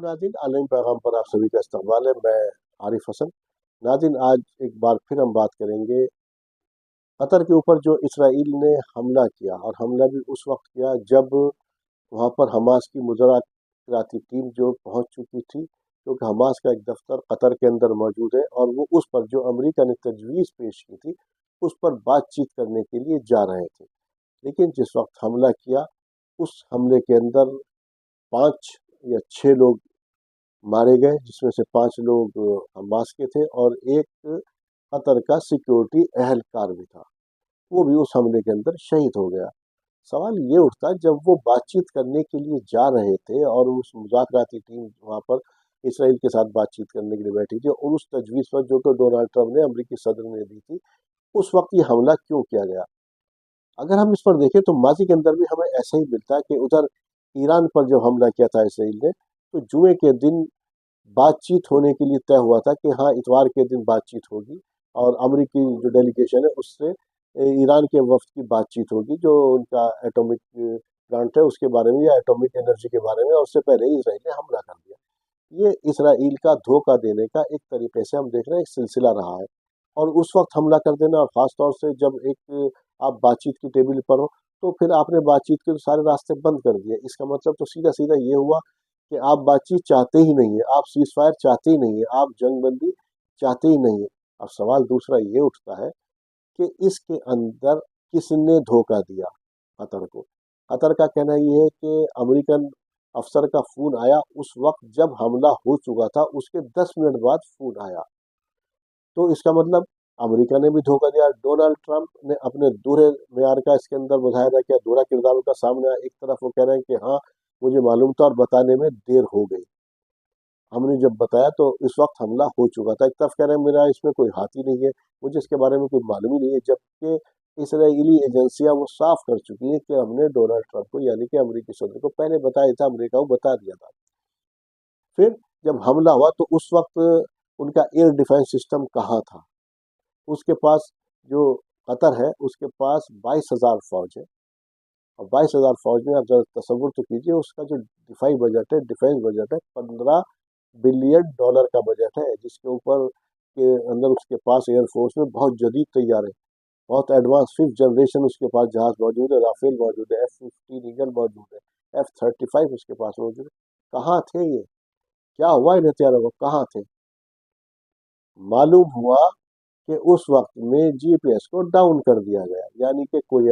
नाज़रीन, आलमी पैगाम पर आप सभी का इस्तकबाल है। मैं आरिफ हसन। नाज़रीन, आज एक बार फिर हम बात करेंगे कतर के ऊपर जो इसराइल ने हमला किया, और हमला भी उस वक्त किया जब वहाँ पर हमास की मुज़ाकराती टीम जो पहुँच चुकी थी, क्योंकि हमास का एक दफ्तर कतर के अंदर मौजूद है और वो उस पर जो अमेरिका ने तजवीज़ पेश की थी उस पर बातचीत करने के लिए जा रहे थे। लेकिन जिस वक्त हमला किया, उस हमले के अंदर 5 या 6 लोग मारे गए, जिसमें से 5 लोग हमास के थे और एक कतर का सिक्योरिटी एहलकार भी था। वो भी उस हमले के अंदर शहीद हो गया। सवाल ये उठता है, जब वो बातचीत करने के लिए जा रहे थे और उस मुज़ाकराती टीम वहाँ पर इसराइल के साथ बातचीत करने के लिए बैठी थी और उस तजवीज़ पर जो कि डोनाल्ड ट्रंप ने, अमेरिकी सदर ने दी थी, उस वक्त ये हमला क्यों किया गया? अगर हम इस पर देखें तो माजी के अंदर भी हमें ऐसा ही मिलता है कि उधर ईरान पर जब हमला किया था इसराइल ने, तो जुमे के दिन बातचीत होने के लिए तय हुआ था कि हाँ, इतवार के दिन बातचीत होगी और अमेरिकी जो डेलीगेशन है उससे ईरान के वफ्द की बातचीत होगी, जो उनका एटॉमिक प्लांट है उसके बारे में या एटॉमिक एनर्जी के बारे में। और उससे पहले ही इसराइल ने हमला कर दिया। ये इसराइल का धोखा देने का एक तरीके से हम देख रहे हैं एक सिलसिला रहा है। और उस वक्त हमला कर देना, और ख़ास तौर से जब एक आप बातचीत की टेबल पर हो, तो फिर आपने बातचीत के तो सारे रास्ते बंद कर दिए। इसका मतलब तो सीधा सीधा ये हुआ कि आप बातचीत चाहते ही नहीं है, आप सीज फायर चाहते ही नहीं है, आप जंगबंदी चाहते ही नहीं है। अब सवाल दूसरा ये उठता है कि इसके अंदर किसने धोखा दिया कतर को? कतर का कहना ये है कि अमेरिकन अफसर का फ़ोन आया उस वक्त जब हमला हो चुका था, उसके 10 मिनट बाद फ़ोन आया। तो इसका मतलब अमेरिका ने भी धोखा दिया। डोनाल्ड ट्रंप ने अपने दोहरे मेयार का इसके अंदर मुजाहिरा किया, दोहरा किरदार उनका सामने आया। एक तरफ वो कह रहे हैं कि हाँ, मुझे मालूम था और बताने में देर हो गई, हमने जब बताया तो इस वक्त हमला हो चुका था। एक तरफ कह रहे हैं मेरा इसमें कोई हाथ ही नहीं है, मुझे इसके बारे में कोई मालूम ही नहीं है, जबकि इसराइली एजेंसियां वो साफ कर चुकी हैं कि हमने डोनाल्ड ट्रंप को, यानी कि अमेरिकी सदर को पहले बताया था, अमेरिका को बता दिया था। फिर जब हमला हुआ तो उस वक्त उनका एयर डिफेंस सिस्टम कहाँ था? उसके पास, जो कतर है उसके पास 22,000 फौज है। और 22,000 फौज में आप जरा तसव्वुर तो कीजिए, उसका जो दिफाई बजट है, डिफेंस बजट है, $15 बिलियन का बजट है, जिसके ऊपर के अंदर उसके पास एयरफोर्स में बहुत जदीद तैयार है, बहुत एडवांस 5th जनरेशन उसके पास जहाज मौजूद है, राफेल मौजूद है, F-15 ईगल मौजूद है, F-35 उसके पास मौजूद है। कहाँ थे ये? क्या हुआ इन हथियारों को? कहाँ थे? मालूम हुआ कि उस वक्त में जीपीएस को डाउन कर दिया गया, यानी कि कोई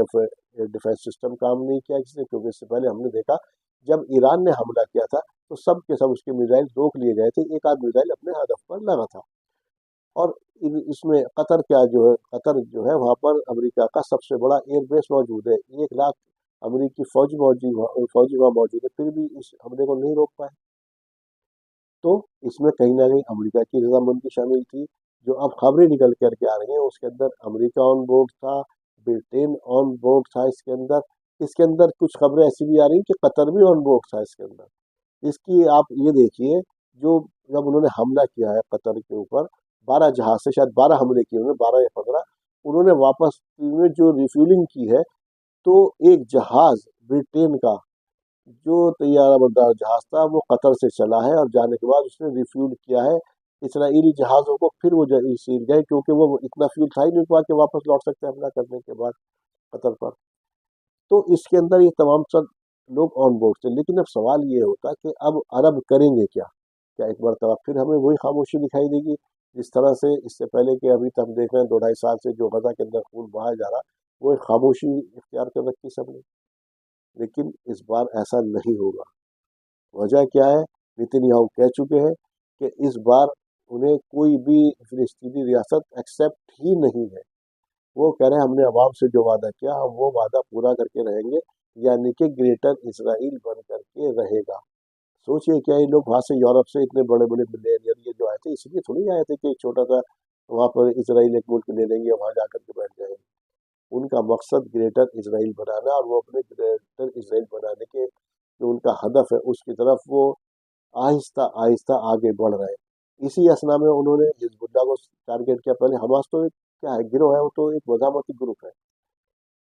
डिफेंस सिस्टम काम नहीं किया किसी ने। क्योंकि इससे पहले हमने देखा जब ईरान ने हमला किया था तो सब के सब उसके मिसाइल रोक लिए गए थे, एक आध मिसाइल अपने हदफ पर लगा था। और इसमें कतर क्या जो है, कतर जो है वहाँ पर अमेरिका का सबसे बड़ा एयरबेस मौजूद है, 1 लाख अमेरिकी फौजी वहाँ मौजूद है, फिर भी इस हमले को नहीं रोक पाए। तो इसमें कहीं ना कहीं अमेरिका की रजामंदी शामिल थी। जो अब खबरें निकल करके आ रही हैं उसके अंदर अमेरिका ऑन बोर्ड था, ब्रिटेन ऑन बोर्ड था इसके अंदर कुछ खबरें ऐसी भी आ रही हैं कि कतर भी ऑन बोर्ड था इसके अंदर। इसकी आप ये देखिए, जो जब उन्होंने हमला किया है कतर के ऊपर, 12 जहाज से शायद 12 हमले किए उन्होंने, 12 या 15, उन्होंने वापस में जो रिफ्यूलिंग की है, तो एक जहाज ब्रिटेन का जो तैयारा बरदार जहाज था वो कतर से चला है, और जाने के बाद उसने रिफ्यूल किया है इसराइली जहाज़ों को। फिर वो सीख गए, क्योंकि वो इतना फ्यूल था ही नहीं उनके पास कि वापस लौट सकते हमला करने के बाद कतर पर। तो इसके अंदर ये तमाम सब लोग ऑन बोर्ड थे। लेकिन अब सवाल ये होता है कि अब अरब करेंगे क्या? क्या एक मरतबा फिर हमें वही खामोशी दिखाई देगी, जिस तरह से इससे पहले कि अभी तक हम देख रहे हैं 2-2.5 साल से जो गजा के अंदर खून बहाया जा रहा, वो एक खामोशी इख्तियार कर रखी सबने। लेकिन इस बार ऐसा नहीं होगा। वजह क्या है? नेतन्याहू कह चुके हैं कि इस बार उन्हें कोई भी फिलिस्तीनी रियासत एक्सेप्ट ही नहीं है। वो कह रहे हैं हमने अवाम से जो वादा किया हम वो वादा पूरा करके रहेंगे, यानी कि ग्रेटर इसराइल बन करके रहेगा। सोचिए, क्या ये लोग वहाँ से यूरोप से इतने बड़े बड़े मिलियनियर ये जो आए थे, इसलिए थोड़ी आए थे कि एक छोटा सा वहाँ पर इसराइल एक मुल्क ले लेंगे, वहाँ जा करके बैठ जाएंगे। उनका मकसद ग्रेटर इसराइल बनाना, और वो अपने ग्रेटर इसराइल बनाने के जो उनका हदफ है उसकी तरफ वो आहिस्ता आहिस्ता आगे बढ़ रहे हैं। इसी असना में उन्होंने हिजबुल्लाह को टारगेट किया। पहले हमास तो एक क्या है, गिरोह है, वो तो एक मज़ामती ग्रुप है,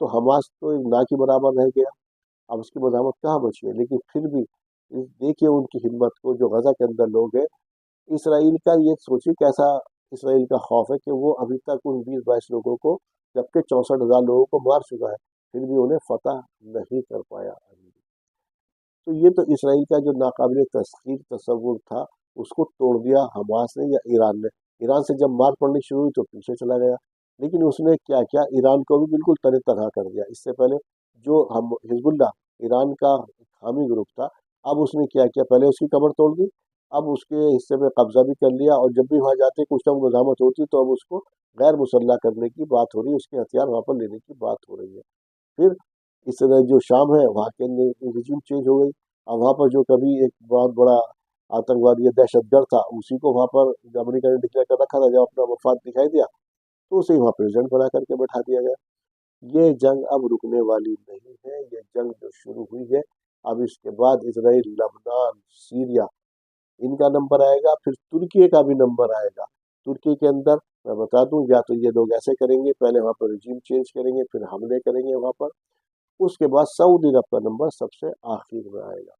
तो हमास तो एक ना के बराबर रह गया, अब उसकी मज़ामत कहाँ बची है। लेकिन फिर भी देखिए उनकी हिम्मत को, जो गजा के अंदर लोग हैं। इसराइल का ये सोचिए कैसा इसराइल का खौफ है कि वो अभी तक उन 20-22 लोगों को, जबकि 64,000 लोगों को मार चुका है, फिर भी उन्हें फतह नहीं कर पाया अभी भी। तो ये तो इसराइल का जो नाकाबिल तस्खीर तसव्वुर था, उसको तोड़ दिया हमास ने या ईरान ने। ईरान से जब मार पड़नी शुरू हुई तो पीछे चला गया, लेकिन उसने क्या किया, ईरान को भी बिल्कुल तने तनहा कर दिया। इससे पहले जो हम हिजबुल्लाह ईरान का हामी ग्रुप था, अब उसने क्या किया, पहले उसकी कमर तोड़ दी, अब उसके हिस्से में कब्जा भी कर लिया, और जब भी वहाँ जाते कुछ ना कुछ मज़ामत होती तो अब उसको गैर मुसल्लह करने की बात हो रही है, उसके हथियार वहाँ पर लेने की बात हो रही है। फिर इस तरह जो शाम है वहाँ के अंदर रिजीम चेंज हो गई। अब वहाँ पर जो कभी एक बहुत बड़ा आतंकवादी या दहशतगर्द था, उसी को वहाँ पर अमेरिका ने डिक्लेयर कर रखा था, जब अपना वफाद दिखाई दिया तो उसे वहाँ प्रेसिडेंट बना करके बैठा दिया गया। ये जंग अब रुकने वाली नहीं है, ये जंग जो शुरू हुई है, अब इसके बाद इसराइल, लबनान, सीरिया, इनका नंबर आएगा, फिर तुर्की का भी नंबर आएगा। तुर्की के अंदर मैं बता दूं, या तो ये लोग ऐसे करेंगे, पहले वहाँ पर रिजीम चेंज करेंगे, फिर हमले करेंगे वहाँ पर, उसके बाद सऊदी अरब का नंबर सबसे आखिर में आएगा।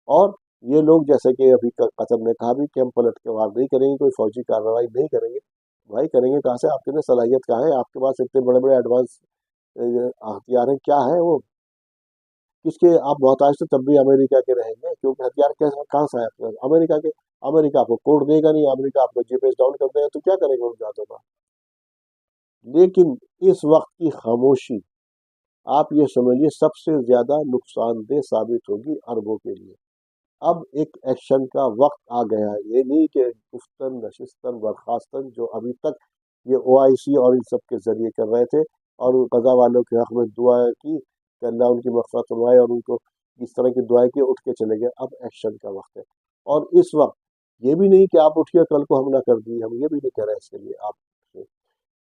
और ये लोग जैसे कि अभी कतर ने कहा भी कि हम पलट के वार नहीं करेंगे, कोई फौजी कार्रवाई नहीं करेंगे। भाई करेंगे कहाँ से, आपके अंदर सलाहियत कहाँ है, आपके पास इतने बड़े बड़े एडवांस हथियार हैं, क्या है वो, किसके आप मोहताज तो तब भी अमेरिका के रहेंगे, क्योंकि हथियार कैसे कहाँ से आए आपके पास, अमेरिका के। अमेरिका आपको कोड देगा नहीं, अमेरिका आपको जीपीएस डाउन कर देगा, तो क्या करेंगे उन जातों का। लेकिन इस वक्त की खामोशी, आप ये समझिए, सबसे ज्यादा नुकसानदेह साबित होगी अरबों के लिए। अब एक एक्शन का वक्त आ गया है, ये नहीं कि गुफ्तन नशिस्तन बर्खास्तन जो अभी तक ये ओआईसी और इन सब के जरिए कर रहे थे, और गजा वालों के हक में दुआ की कि अल्लाह उनकी मग़फ़िरत फरमाए, और उनको इस तरह की दुआएं की, उठ के चले गए। अब एक्शन का वक्त है, और इस वक्त ये भी नहीं कि आप उठिए कल को हमला कर दिए, हम ये भी नहीं कह रहे हैं इसके लिए आप,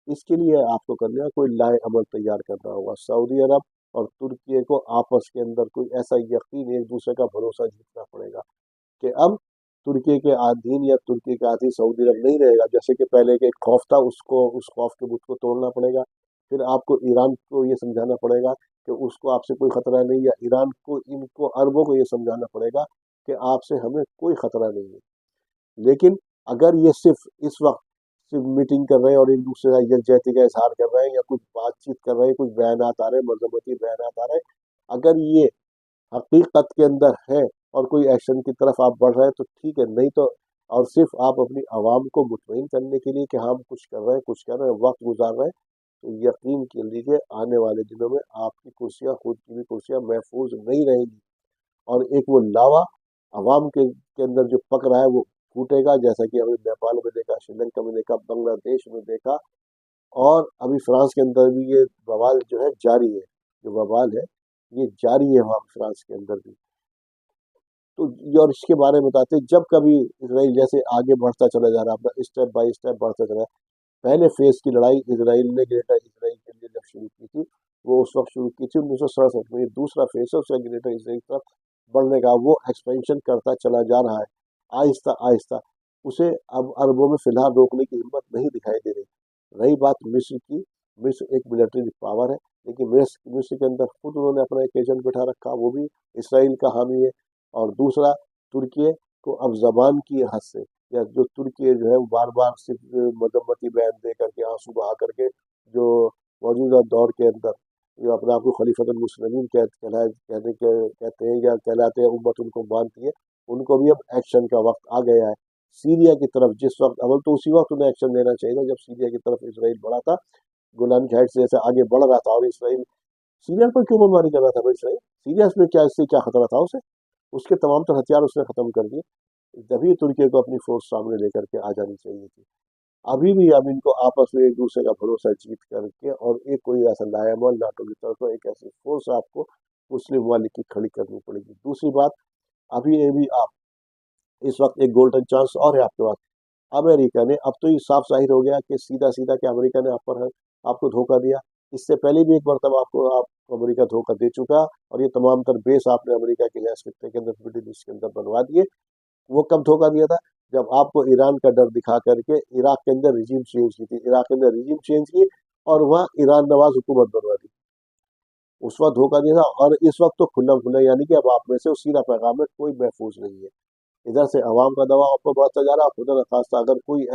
इसके लिए आपको करना है, कोई लाए अमल तैयार करना होगा। सऊदी अरब और तुर्की को आपस के अंदर कोई ऐसा यकीन, एक दूसरे का भरोसा जीतना पड़ेगा कि अब तुर्की के अधीन या तुर्की के अधीन सऊदी अरब नहीं रहेगा। जैसे कि पहले के एक खौफ था, उसको, उस खौफ के बुत को तोड़ना पड़ेगा। फिर आपको ईरान को ये समझाना पड़ेगा कि उसको आपसे कोई खतरा नहीं, या ईरान को, इनको अरबों को ये समझाना पड़ेगा कि आपसे हमें कोई खतरा नहीं है। लेकिन अगर ये सिर्फ इस वक्त सिर्फ मीटिंग कर रहे हैं और एक दूसरे का यकजहती का इजहार कर रहे हैं, या कुछ बातचीत कर रहे हैं, कुछ बयानात आ रहे हैं, मजम्मती बयानात आ रहे हैं, अगर ये हकीकत के अंदर है और कोई एक्शन की तरफ आप बढ़ रहे हैं तो ठीक है, नहीं तो, और सिर्फ आप अपनी आवाम को मुतमईन करने के लिए कि हम कुछ कर रहे हैं, कुछ कर रहे हैं, वक्त गुजार रहे हैं, तो यकीन कर लीजिए आने वाले दिनों में आपकी कुर्सियां, खुद की भी कुर्सियां महफूज नहीं रहेंगी, और एक वो लावा अवाम के अंदर जो पक रहा है वो फूटेगा, जैसा कि अभी नेपाल में देखा, श्रीलंका में देखा, बांग्लादेश में देखा, और अभी फ्रांस के अंदर भी ये बवाल जो है जारी है, जो बवाल है ये जारी है वहाँ फ्रांस के अंदर भी। तो और इसके बारे में बताते हैं, जब कभी इसराइल जैसे आगे बढ़ता चला जा रहा है, अपना स्टेप बाय स्टेप बढ़ता चला, पहले फेज की लड़ाई इसराइल ने ग्रेटर इसराइल के लिए जब शुरू की थी, वो उस वक्त शुरू की थी 1967 में। ये दूसरा फेज है उसका, ग्रेटर इसराइल की तरफ बढ़ने का, वो एक्सपेंशन करता चला जा रहा है आहिस्ता आहिस्ता। उसे अब अरबों में फिलहाल रोकने की हिम्मत नहीं दिखाई दे रही। रही बात मिस्र की, मिस्र एक मिलिट्री पावर है, लेकिन मिस्र के अंदर खुद उन्होंने अपना एक एजेंट बैठा रखा, वो भी इसराइल का हामी है। और दूसरा, तुर्की को अब जबान की हद से, या जो तुर्की जो है वो बार बार सिर्फ मजम्मती बयान दे करके, आंसू बहा करके, जो मौजूदा दौर के अंदर जो अपने आप को खलीफतुल मुस्लिमीन कहते हैं या कहलाते हैं, उम्मत उनको मानती है, उनको भी अब एक्शन का वक्त आ गया है। सीरिया की तरफ जिस वक्त, अवल तो उसी वक्त उन्हें एक्शन लेना चाहिए था जब सीरिया की तरफ इसराइल बढ़ा था, गोलान की हाइट से जैसे आगे बढ़ रहा था, और इसराइल सीरिया पर क्यों बमबारी कर रहा था भाई इसराइल, सीरिया में क्या, इससे क्या खतरा था उसे, उसके तमाम तर हथियार उसने खत्म कर दिए। तभी तुर्की को अपनी फोर्स सामने लेकर के आ जानी चाहिए थी। अभी भी अब इनको आपस में एक दूसरे का भरोसा जीत करके, और एक कोई ऐसा लायामल नाटो की तरफ एक ऐसी फोर्स आपको मुस्लिम वाली की खड़ी करनी पड़ेगी। दूसरी बात, अभी ये भी आप, इस वक्त एक गोल्डन चांस और है आपके पास। अमेरिका ने, अब तो ये साफ जाहिर हो गया कि सीधा सीधा कि अमेरिका ने आप पर आपको धोखा दिया। इससे पहले भी एक मरतबा आपको अमेरिका धोखा दे चुका, और ये तमाम तर बेस आपने अमेरिका के यहाँ खत्ते के अंदर, मिडिल ईस्ट के अंदर बनवा दिए। वो कब धोखा दिया था, जब आपको ईरान का डर दिखा करके इराक के अंदर रिजीम चेंज की थी, इराक के अंदर रिजीम चेंज की, और वहाँ ईरान नवाज हुकूमत बनवा दी। उस वक्त धोखा दिया था, और इस वक्त तो खुल्ला खुल्ला, यानी कि अब आप में से उस सीधा पैगाम में कोई महफूज नहीं है। इधर से अवाम का दबाव आप पर बढ़ता जा रहा है, खुदा न खास्ता अगर कोई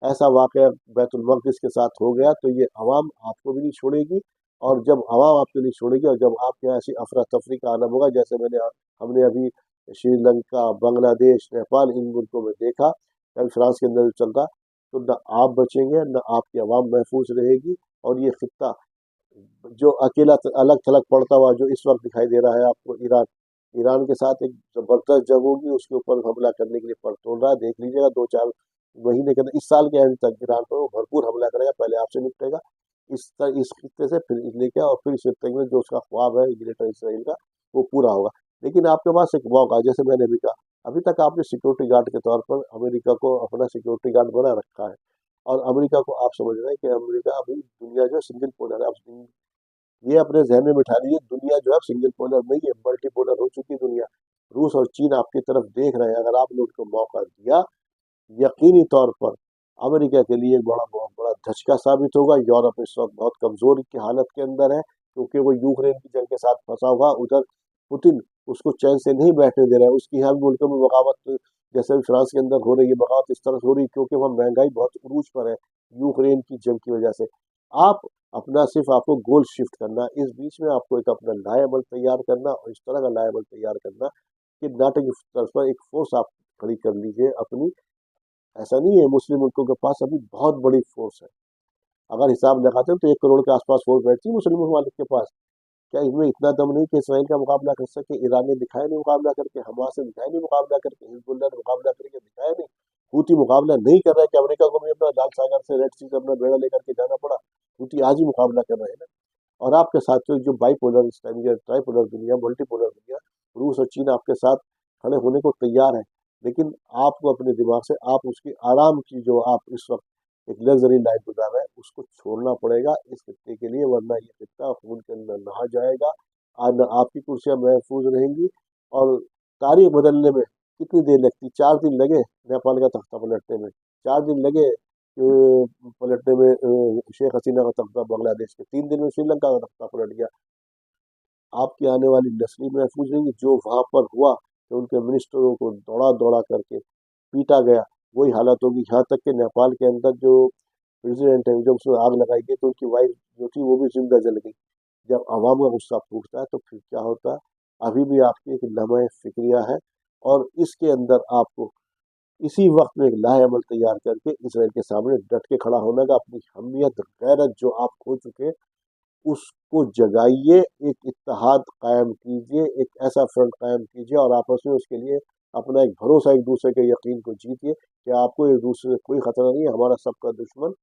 ऐसा वाक़या बैतुल मक़दिस के साथ हो गया तो ये अवाम आपको भी नहीं छोड़ेगी, और जब अवाम आपको नहीं छोड़ेगी और जब आपके यहाँ ऐसी अफरा-तफरी का आलम होगा, जैसे हमने अभी श्रीलंका, बांग्लादेश, नेपाल इन मुल्कों में देखा, कल फ्रांस के अंदर जो चल रहा, तो न आप बचेंगे, न आपकी अवाम महफूज रहेगी, और ये खित्ता जो अकेला अलग थलग पड़ता हुआ जो इस वक्त दिखाई दे रहा है आपको, ईरान ईरान के साथ एक जबरदस्त जंग होगी, उसके ऊपर हमला करने के लिए पड़तोल रहा है। देख लीजिएगा 2-4 महीने के अंदर, इस साल के एंड तक ईरान पर वो भरपूर हमला करेगा, पहले आपसे निपटेगा, इस खित्ते से फिर लेके, और फिर इस खित्ते में जो उसका ख्वाब है ग्रेटर इसराइल का, वो पूरा होगा। लेकिन आपके पास एक मौका है, जैसे मैंने भी कहा, अभी तक आपने सिक्योरिटी गार्ड के तौर पर अमेरिका को अपना सिक्योरिटी गार्ड बना रखा है, और अमेरिका को आप समझ रहे हैं कि अमेरिका अभी दुनिया जो सिंगल पोलर है, अब ये अपने जहन में बिठा लीजिए, दुनिया जो है सिंगल पोलर नहीं है, मल्टी पोलर हो चुकी है दुनिया। रूस और चीन आपकी तरफ देख रहे हैं, अगर आपने उनको मौका दिया, यकीनी तौर पर अमेरिका के लिए एक बहुत बड़ा धचका साबित होगा। यूरोप इस वक्त बहुत कमजोर की हालत के अंदर है, क्योंकि वो यूक्रेन की जंग के साथ फंसा हुआ, उधर पुतिन उसको चैन से नहीं बैठने दे रहा है, उसकी यहाँ भी मुल्कों में बगावत, जैसे भी फ्रांस के अंदर हो रही है बगावत, इस तरह से हो रही है क्योंकि वहाँ महंगाई बहुत उरूज पर है यूक्रेन की जंग की वजह से। आप अपना सिर्फ आपको गोल शिफ्ट करना, इस बीच में आपको एक अपना लाएबल तैयार करना, और इस तरह का लाएबल तैयार करना कि नाटक की तर्ज पर एक फोर्स आप खड़ी कर लीजिए अपनी। ऐसा नहीं है, मुस्लिम मुल्कों के पास अभी बहुत बड़ी फोर्स है, अगर हिसाब लगाते हैं तो 1 करोड़ के आसपास फोर्स बैठती है मुस्लिम ममालिक के पास। क्या इसमें इतना दम नहीं कि इसराइल का मुकाबला कर सके? ईरान ने दिखाया नहीं मुकाबला करके, हमास ने दिखाया नहीं मुकाबला करके, हिजबुल्लाह ने मुकाबला करके दिखाया नहीं, हूती मुकाबला नहीं कर रहा है कि अमेरिका को भी अपना लाल सागर से, रेड सी से अपना बेड़ा लेकर के जाना पड़ा, हूती आज ही मुकाबला कर रहे हैं ना। और आपके साथ जो बाईपोलर इस टाइम, या ट्राईपोलर दुनिया, मल्टीपोलर दुनिया, रूस और चीन आपके साथ खड़े होने को तैयार है, लेकिन आपको अपने दिमाग से आप उसकी आराम की जो आप इस वक्त एक लग्जरी लाइफ गुजार रहे हैं उसको छोड़ना पड़ेगा इस खित्ते के लिए, वरना ये खित्ता खून के अंदर नहा जाएगा। न आपकी कुर्सियां महफूज रहेंगी, और तारीख बदलने में कितनी देर लगती, 4 दिन लगे नेपाल का तख्ता पलटने में, 4 दिन लगे पलटने में शेख हसीना का तख्ता बांग्लादेश के, 3 दिन में श्रीलंका का तख्ता पलट गया। आपकी आने वाली नस्लें महफूज रहेंगी, जो वहां पर हुआ कि उनके मिनिस्टरों को दौड़ा दौड़ा करके पीटा गया, वही हालत होगी। यहाँ तक कि नेपाल के अंदर जो प्रेसिडेंट है, जब उसमें आग लगाई गई तो उनकी वाइफ जो थी वो भी जिंदा जल गई। जब अवाम का गुस्सा फूटता है तो फिर क्या होता है? अभी भी आपकी एक लम्हे फिक्रिया है, और इसके अंदर आपको इसी वक्त में एक लाहेअमल तैयार करके इसराइल के सामने डट के खड़ा होना का, अपनी हमियत गैरत जो आप खो चुके उसको जगाइए, एक इत्तेहाद कायम कीजिए, एक ऐसा फ्रंट कायम कीजिए, और आपस में उसके लिए अपना एक भरोसा, एक दूसरे के यकीन को जीतिए कि आपको एक दूसरे से कोई खतरा नहीं है, हमारा सबका दुश्मन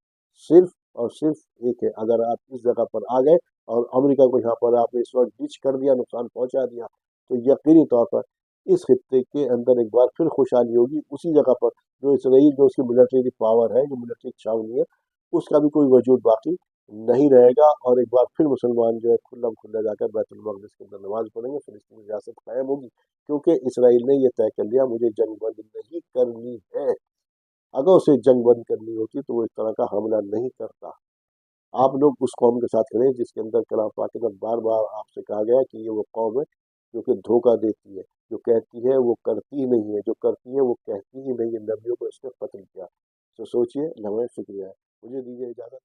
सिर्फ और सिर्फ एक है। अगर आप इस जगह पर आ गए और अमेरिका को यहाँ पर आपने इस वक्त डिच कर दिया, नुकसान पहुंचा दिया, तो यकीनी तौर पर इस खित्ते के अंदर एक बार फिर खुशहाली होगी, उसी जगह पर जो इसराइल, जो उसकी मिलिट्री पावर है, जो मिलिट्री छावनी है, उसका भी कोई वजूद बाकी नहीं रहेगा, और एक बार फिर मुसलमान जो है खुल्लम खुल्ला जाकर बैतुल मक़दिस के अंदर नमाज पढ़ेंगे, फिलिस्तीन की रियासत कायम होगी, क्योंकि इसराइल ने यह तय कर लिया मुझे जंग बंद नहीं करनी है। अगर उसे जंग बंद करनी होती तो वो इस तरह का हमला नहीं करता। आप लोग उस कौम के साथ खड़े हैं जिसके अंदर कलाम पाक के अंदर बार बार आपसे कहा गया कि ये वो कौम है जो कि धोखा देती है, जो कहती है वो करती ही नहीं है, जो करती है वो कहती ही नहीं है, नबियों को इसने कत्ल किया। तो सोचिए, लम्हे फिक्रिया है। मुझे दीजिए इजाज़त।